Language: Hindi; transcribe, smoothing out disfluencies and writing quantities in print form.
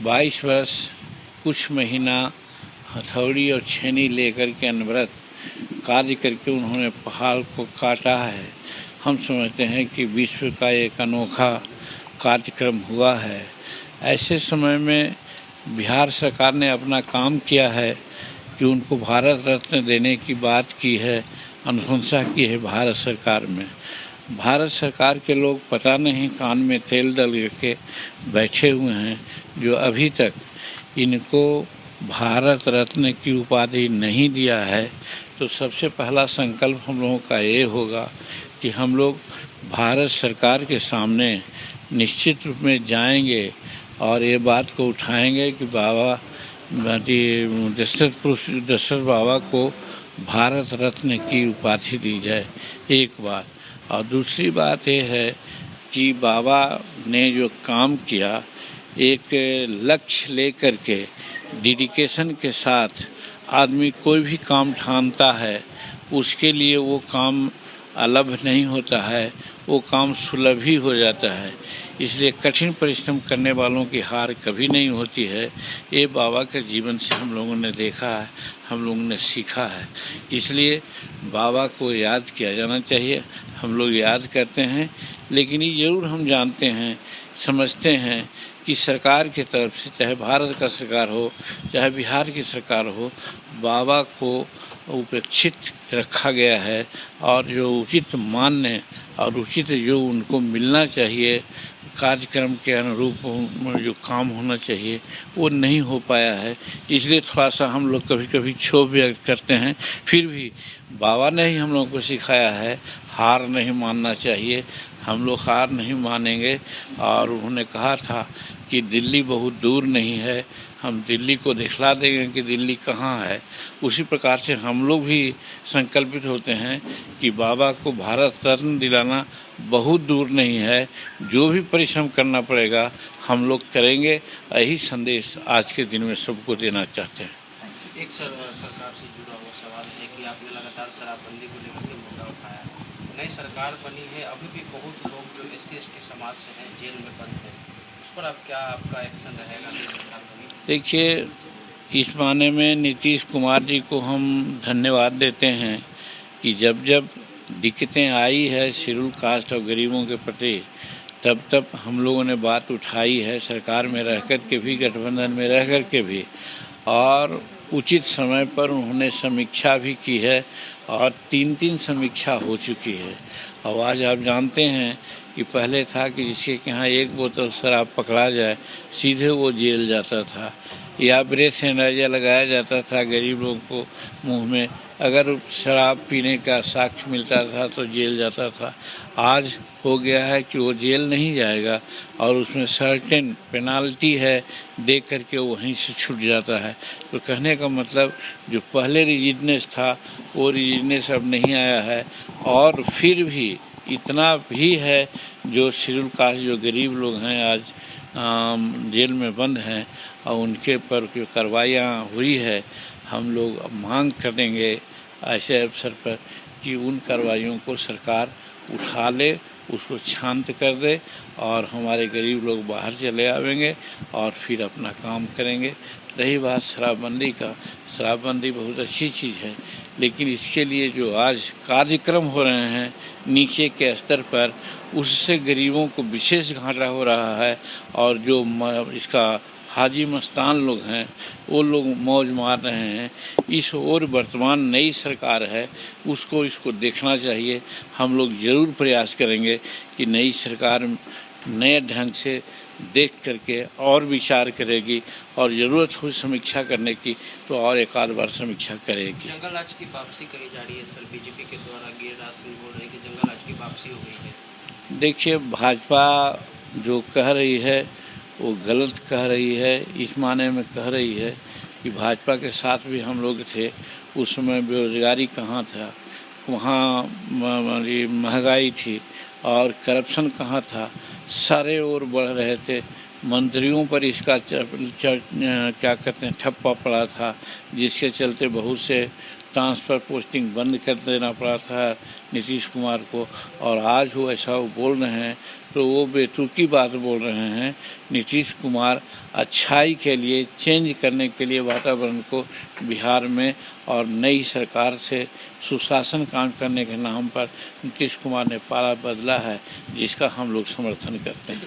22 वर्ष कुछ महीना हथौड़ी और छेनी लेकर के अनवरत कार्य करके उन्होंने पहाड़ को काटा है। हम समझते हैं कि विश्व का एक अनोखा कार्यक्रम हुआ है। ऐसे समय में बिहार सरकार ने अपना काम किया है कि उनको भारत रत्न देने की बात की है, अनुशंसा की है भारत सरकार में। भारत सरकार के लोग पता नहीं कान में तेल डाल के बैठे हुए हैं, जो अभी तक इनको भारत रत्न की उपाधि नहीं दिया है। तो सबसे पहला संकल्प हम लोगों का ये होगा कि हम लोग भारत सरकार के सामने निश्चित रूप में जाएंगे और ये बात को उठाएंगे कि बाबा दशरथ बाबा को भारत रत्न की उपाधि दी जाए, एक बात। और दूसरी बात ये है कि बाबा ने जो काम किया, एक लक्ष्य लेकर के डेडिकेशन के साथ आदमी कोई भी काम ठानता है, उसके लिए वो काम अलभ नहीं होता है, वो काम सुलभ ही हो जाता है। इसलिए कठिन परिश्रम करने वालों की हार कभी नहीं होती है। ये बाबा के जीवन से हम लोगों ने देखा है, हम लोगों ने सीखा है। इसलिए बाबा को याद किया जाना चाहिए। हम लोग याद करते हैं, लेकिन ये ज़रूर हम जानते हैं, समझते हैं कि सरकार की तरफ से, चाहे भारत का सरकार हो, चाहे बिहार की सरकार हो, बाबा को उपेक्षित रखा गया है और जो उचित मान्य और उचित जो उनको मिलना चाहिए कार्यक्रम के अनुरूप जो काम होना चाहिए, वो नहीं हो पाया है। इसलिए थोड़ा सा हम लोग कभी कभी क्षोभ व्यक्त करते हैं। फिर भी बाबा ने ही हम लोगों को सिखाया है, हार नहीं मानना चाहिए। हम लोग हार नहीं मानेंगे। और उन्होंने कहा था कि दिल्ली बहुत दूर नहीं है, हम दिल्ली को दिखला देंगे कि दिल्ली कहाँ है। उसी प्रकार से हम लोग भी संकल्पित होते हैं कि बाबा को भारत रत्न दिलाना बहुत दूर नहीं है। जो भी परिश्रम करना पड़ेगा हम लोग करेंगे। यही संदेश आज के दिन में सबको देना चाहते हैं। एक सरकार से जुड़ा हुआ सवाल है कि आपने लगातार शराबबंदी को लेकर के मुद्दा उठाया। नई सरकार बनी है, अभी भी बहुत लोग जो SC/ST समाज से हैं जेल में बंद हैं, उस पर अब क्या आपका एक्शन रहेगा? नई सरकार बनी। देखिए, इस माने में नीतीश कुमार जी को हम धन्यवाद देते हैं कि जब जब दिक्कतें आई है शेड्यूल कास्ट और गरीबों के प्रति, तब तब हम लोगों ने बात उठाई है, सरकार में रह कर के भी, गठबंधन में रह कर के भी, और उचित समय पर उन्होंने समीक्षा भी की है और 3-3 समीक्षा हो चुकी है। और आज आप जानते हैं कि पहले था कि जिसके यहाँ एक बोतल शराब पकड़ा जाए सीधे वो जेल जाता था, या ब्रेथ एनालाइजर लगाया जाता था गरीब लोगों को मुंह में, अगर शराब पीने का साक्ष्य मिलता था तो जेल जाता था। आज हो गया है कि वो जेल नहीं जाएगा और उसमें सर्टेन पेनाल्टी है, दे करके वहीं से छूट जाता है। तो कहने का मतलब जो पहले रिजिडनेस था वो रिजिडनेस अब नहीं आया है। और फिर भी इतना भी है, जो शेड्यूल कास्ट जो गरीब लोग हैं आज जेल में बंद हैं और उनके पर जो कार्रवाइयाँ हुई है, हम लोग मांग करेंगे ऐसे अवसर पर कि उन कार्रवाइयों को सरकार उठा ले, उसको शांत कर दे और हमारे गरीब लोग बाहर चले आवेंगे और फिर अपना काम करेंगे। रही बात शराबबंदी का, शराबबंदी बहुत अच्छी चीज़ है, लेकिन इसके लिए जो आज कार्यक्रम हो रहे हैं नीचे के स्तर पर, उससे गरीबों को विशेष घाटा हो रहा है। और जो इसका हाजी मस्तान लोग हैं वो लोग मौज मार रहे हैं। इस और वर्तमान नई सरकार है उसको इसको देखना चाहिए। हम लोग ज़रूर प्रयास करेंगे कि नई सरकार नए ढंग से देख करके और विचार करेगी और ज़रूरत हो समीक्षा करने की तो और एक आध बार समीक्षा करेगी। जंगल राज की वापसी कही जा रही है सर, बीजेपी के द्वारा गिरिराज सिंह बोल रहे हैं कि जंगल राज की वापसी हो गई है। देखिए, भाजपा जो कह रही है वो गलत कह रही है। इस माने में कह रही है कि भाजपा के साथ भी हम लोग थे, उस समय बेरोजगारी कहाँ था, वहाँ महंगाई थी और करप्शन कहाँ था, सारे ओर बढ़ रहे थे। मंत्रियों पर इसका क्या कहते हैं ठप्पा पड़ा था, जिसके चलते बहुत से ट्रांसफ़र पोस्टिंग बंद कर देना पड़ा था नीतीश कुमार को। और आज वो ऐसा बोल रहे हैं तो वो बेतुकी बात बोल रहे हैं। नीतीश कुमार अच्छाई के लिए, चेंज करने के लिए वातावरण को बिहार में और नई सरकार से सुशासन काम करने के नाम पर नीतीश कुमार ने पाला बदला है, जिसका हम लोग समर्थन करते हैं।